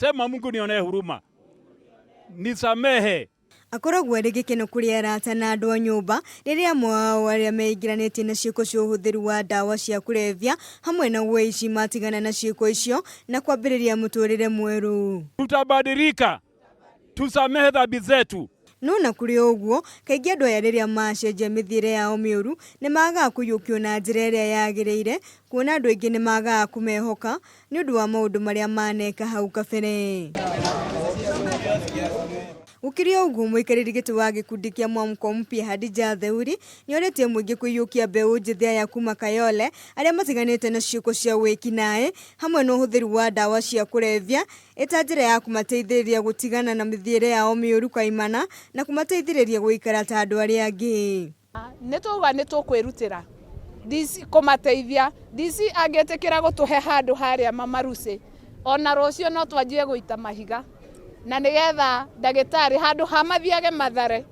Sema Mungu nionee huruma, nisamehe. Akoragwo arĩ gĩkeno kũrĩ arata na andũ a nyũmba rĩrĩa amwe ao arĩa meingiranitie na ciiko cia ũhũthĩri wa ndawa cia kũrebia hamwe na wĩici matigana na ciiko icio na kwambiriria muturire mweru. Tutabadilika, tusamehe dhambi zetu. No na kũrĩ ũguo kaingĩ andũ aya rĩrĩa macenjia mĩthiĩre yao mĩũru nĩ magaga kũiyũkio na njĩra ĩrĩa yagĩrĩire, kuona andũ aingĩ nĩ magaga kũmehoka nĩ ũndũ wa maũndũ marĩa maneka hau kabere. Gũkĩrĩ ũguo mũikarĩri gĩtĩ wa gikundi kĩa mwamũko mpya Hadija Theuri nĩ orĩtie mũingĩ kũiyũkia mbeũ njĩthĩ aya kuuma Kayole arĩa matiganĩte na ciiko cia wĩkinaĩ hamwe na ũhũthĩri wa ndawa cia kũrebia ĩta njĩra ya kũmateithĩrĩria gũtigana na mĩthiĩre yao mĩũru kaimana na kũmateithĩrĩria gũikara ta andũ arĩa angĩ. Nĩtũga nĩtũkwĩrutĩra kũmateithia DC angĩtĩkĩra gũtũhe handũ harĩa mamaruce, ona rũcio no twanjie gũita mahiga na nigetha ndagĩtarĩ handũ hamathiage mathare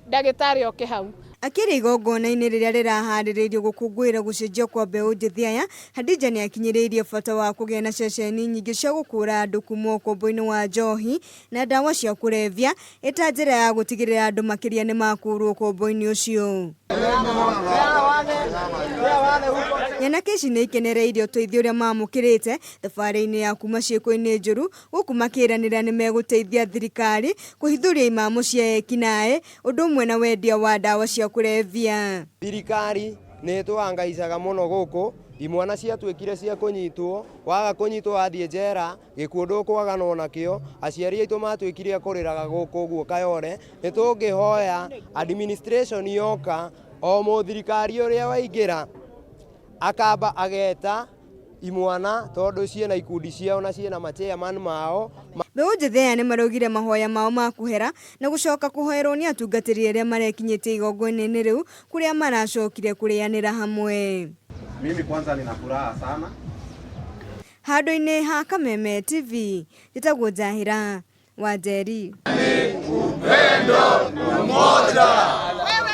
ndagĩtarĩ oke hau. Akĩrĩ igongona-inĩ rĩrĩa rĩraharĩrĩirio gũkũngũĩra gũcenjio kwa mbeũ njĩthĩ aya, Hadija nĩ akinyĩrĩirie bata wa kũgĩa na ceceni nyingĩ cia gũkũũra andũ kuuma ũkombo-inĩ wa njohi na ndawa cia kũrebia ĩta njĩra ya gũtigĩrĩra andũ makĩria nĩ makũũrwo ũkombo-inĩ ũcio. Anake ici nĩ ikenereirie ũteithio ũrĩa mamũkĩrĩte thabarĩ-inĩ ya kuuma ciiko-inĩ njũru gũkũ makĩranĩra nĩ megũteithia thirikari kũhithũria imamo cia wĩkinaĩ ũndũ ũmwe na wendia wa ndawa cia kũrebia. Thirikari nĩ tũhangaicaga mũno gũkũ, imwana ciatuĩkire cia kũnyitwo, waga kũnyitwo wathiĩ njera, gĩkuũ ndũkwaga no nakĩo, aciari aitũ matuĩkire kũrĩraga gũkũ ũguo Kayole. Nĩ tũngĩhoya administration yoka o mũthirikari ũrĩa waingĩra akamba ageta imwana tondũ ciena ikundi ciao na ciena machairman mao. Mbeũ njĩthĩ aya nĩ maraugire mahoya mao ma kũhera na gũcoka kũhoerwo nĩ atungatĩri arĩa marekinyĩtie igongona-inĩ rĩu kũrĩa maracokire kũrĩanĩra hamwe. Mimi kwanza nina furaha sana. Handũ-inĩ ha Kameme TV njĩtagwo Njahĩra wa Njeri. Upendo umoja.